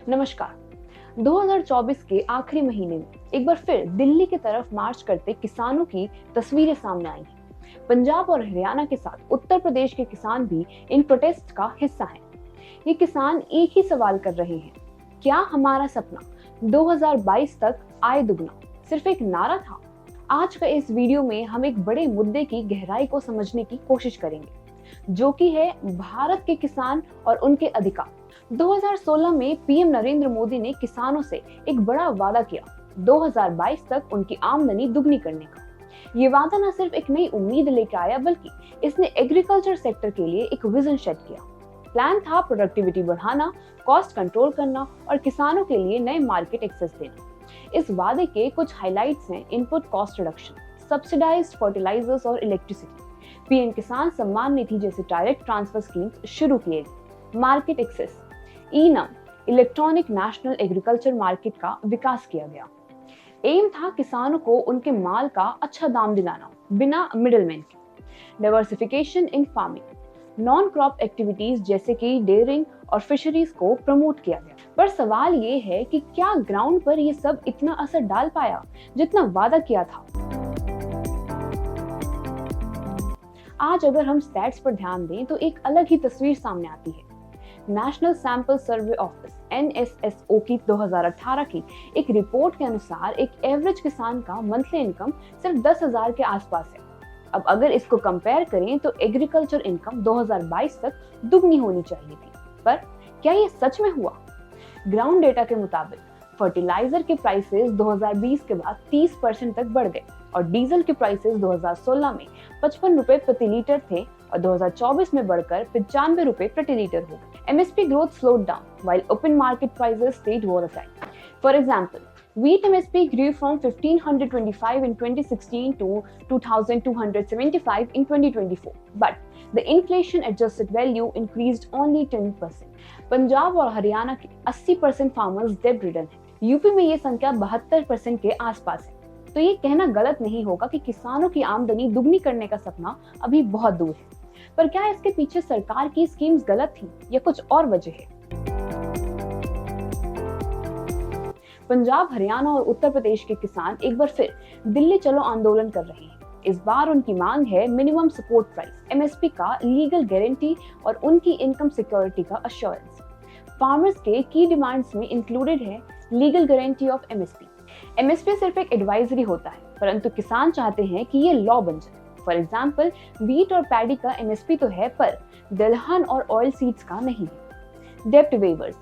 नमस्कार। 2024 के आखिरी महीने में एक बार फिर दिल्ली की तरफ मार्च करते किसानों की तस्वीरें सामने आई हैं। पंजाब और हरियाणा के साथ उत्तर प्रदेश के किसान भी इन प्रोटेस्ट का हिस्सा हैं। ये किसान एक ही सवाल कर रहे हैं, क्या हमारा सपना 2022 तक आय दुगना सिर्फ एक नारा था? आज का इस वीडियो में हम एक बड़े मुद्दे की गहराई को समझने की कोशिश करेंगे, जो कि है भारत के किसान और उनके अधिकार। 2016 में पीएम नरेंद्र मोदी ने किसानों से एक बड़ा वादा किया, 2022 तक उनकी आमदनी दुगनी करने का। ये वादा न सिर्फ एक नई उम्मीद लेकर आया, बल्कि इसने एग्रीकल्चर सेक्टर के लिए एक विजन सेट किया। प्लान था प्रोडक्टिविटी बढ़ाना, कॉस्ट कंट्रोल करना और किसानों के लिए नए मार्केट एक्सेस देना। इस वादे के कुछ हाइलाइट्स हैं: input cost reduction, subsidised fertilisers और इलेक्ट्रिसिटी, पीएम किसान सम्मान निधि जैसे डायरेक्ट ट्रांसफर स्कीम्स शुरू किए गए, मार्केट एक्सेस, ई-नाम इलेक्ट्रॉनिक नेशनल एग्रीकल्चर मार्केट का विकास किया गया। एम था किसानों को उनके माल का अच्छा दाम दिलाना बिना मिडलमैन के। डाइवर्सिफिकेशन इन फार्मिंग, नॉन क्रॉप एक्टिविटीज जैसे कि डेयरिंग और फिशरीज को प्रमोट किया गया। पर सवाल ये है कि क्या ग्राउंड पर ये सब इतना असर डाल पाया जितना वादा किया था? आज अगर हम स्टैट्स पर ध्यान दें तो एक अलग ही तस्वीर सामने आती है। National sample survey office NSSO की 2018 की एक रिपोर्ट के अनुसार एक एवरेज किसान का मंथली इनकम सिर्फ 10,000 के आसपास है। अब अगर इसको कंपेयर करें तो एग्रीकल्चर इनकम 2022 तक दुगनी होनी चाहिए थी। पर क्या ये सच में हुआ? ग्राउंड डेटा के मुताबिक फर्टिलाइजर के प्राइसेस 2020 के बाद 30% तक बढ़ गए और डीजल के प्राइसेस 2016 में 55 रुपए प्रति लीटर थे और 2024 में बढ़कर 95 रुपए प्रति लीटर हो गए। MSP growth slowed down while open market prices stayed volatile. For example, wheat MSP grew from 1,525 in 2016 to 2,275 in 2024, but the inflation-adjusted value increased only 10%. Punjab और हरियाणा के 80% फार्मर्स डेट रिडन हैं। यूपी में ये संख्या 72% के आसपास है। तो ये कहना गलत नहीं होगा कि किसानों की आमदनी दुगनी करने का सपना अभी बहुत दूर है। पर क्या इसके पीछे सरकार की स्कीम्स गलत थी या कुछ और वजह है? पंजाब, हरियाणा और उत्तर प्रदेश के किसान एक बार फिर दिल्ली चलो आंदोलन कर रहे हैं। इस बार उनकी मांग है मिनिमम सपोर्ट प्राइस MSP का लीगल गारंटी और उनकी इनकम सिक्योरिटी का अश्योरेंस। फार्मर्स के की डिमांड्स में इंक्लूडेड है लीगल गारंटी ऑफ MSP सिर्फ एक एडवाइजरी होता है, परंतु किसान चाहते हैं कि ये लॉ बन जाए। फॉर एग्जाम्पल, व्हीट और पैडी का MSP तो है, पर दलहन और ऑयल सीड्स का नहीं है। डेप्ट वेवर्स,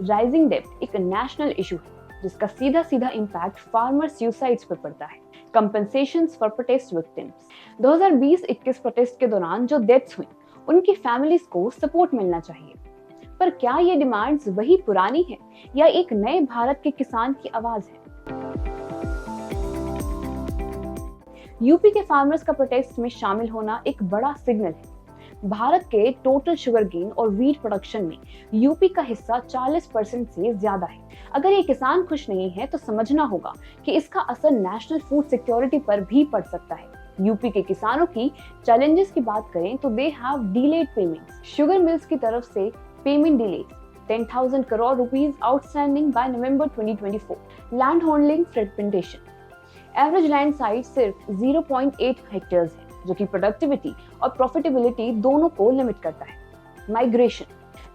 राइजिंग डेप्ट एक नेशनल इशू है जिसका सीधा इम्पैक्ट फार्मर सुसाइड्स पर पड़ता है। कंपनसेशंस फॉर प्रोटेस्ट विक्टिम्स, 2020-21 प्रोटेस्ट के दौरान जो डेथ्स हुई उनकी फैमिलीज को सपोर्ट मिलना चाहिए। पर क्या ये डिमांड्स वही पुरानी है या एक नए भारत के किसान की आवाज है? यूपी के फार्मर्स का प्रोटेस्ट में शामिल होना एक बड़ा सिग्नल है। भारत के टोटल शुगर केन और व्हीट प्रोडक्शन में यूपी का हिस्सा 40% से ज्यादा है। अगर ये किसान खुश नहीं है तो समझना होगा कि इसका असर नेशनल फूड सिक्योरिटी पर भी पड़ सकता है। यूपी के किसानों की चैलेंजेस की बात करें तो they have delayed payments. Sugar mills की तरफ से payment delays, 10,000 crore rupees outstanding by November 2024। Land holding fragmentation, average land size सिर्फ 0.8 हेक्टेयर्स है, जो कि प्रोडक्टिविटी और प्रॉफिटेबिलिटी दोनों को लिमिट करता है। Migration,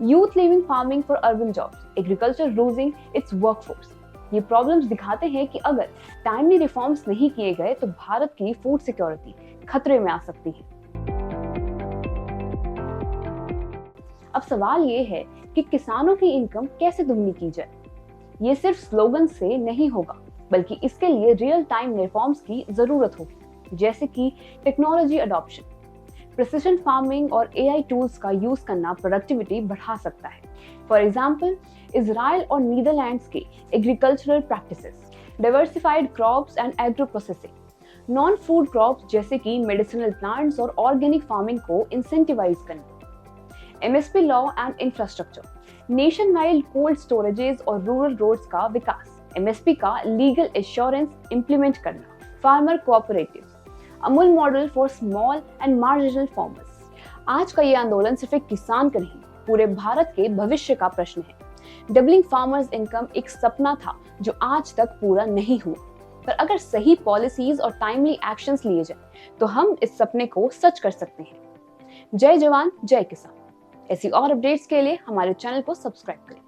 youth living farming for urban jobs, agriculture losing its workforce. ये प्रॉब्लम्स दिखाते हैं कि अगर टाइमली रिफॉर्म्स नहीं किए गए तो भारत की फूड सिक्योरिटी खतरे में आ सकती है। अब सवाल ये है कि किसानों की इनकम कैसे दुगनी की जाए। ये सिर्फ स्लोगन से नहीं होगा, बल्कि इसके लिए रियल टाइम रिफॉर्म्स की जरूरत होगी, जैसे कि टेक्नोलॉजी अडॉप्शन, प्रिसिशन फार्मिंग और AI टूल्स का यूज करना प्रोडक्टिविटी बढ़ा सकता है। फॉर एग्जाम्पल, इजराइल और नीदरलैंड्स के agricultural practices, diversified crops and agro processing, non food crops जैसे कि मेडिसिनल प्लांट्स और ऑर्गेनिक फार्मिंग को इंसेंटिवाइज करना। MSP law and infrastructure, nation wide cold storages और रूरल रोड्स का विकास, MSP का लीगल एश्योरेंस इंप्लीमेंट करना, farmer cooperatives, Amul model for small and marginal farmers. आज का ये आंदोलन सिर्फ एक किसान का नहीं, पूरे भारत के भविष्य का प्रश्न है। डबलिंग फार्मर्स इनकम एक सपना था जो आज तक पूरा नहीं हुआ, पर अगर सही पॉलिसीज और टाइमली एक्शंस लिए जाए तो हम इस सपने को सच कर सकते हैं। जय जवान जय किसान। ऐसी और अपडेट्स के लिए हमारे चैनल को सब्सक्राइब करें।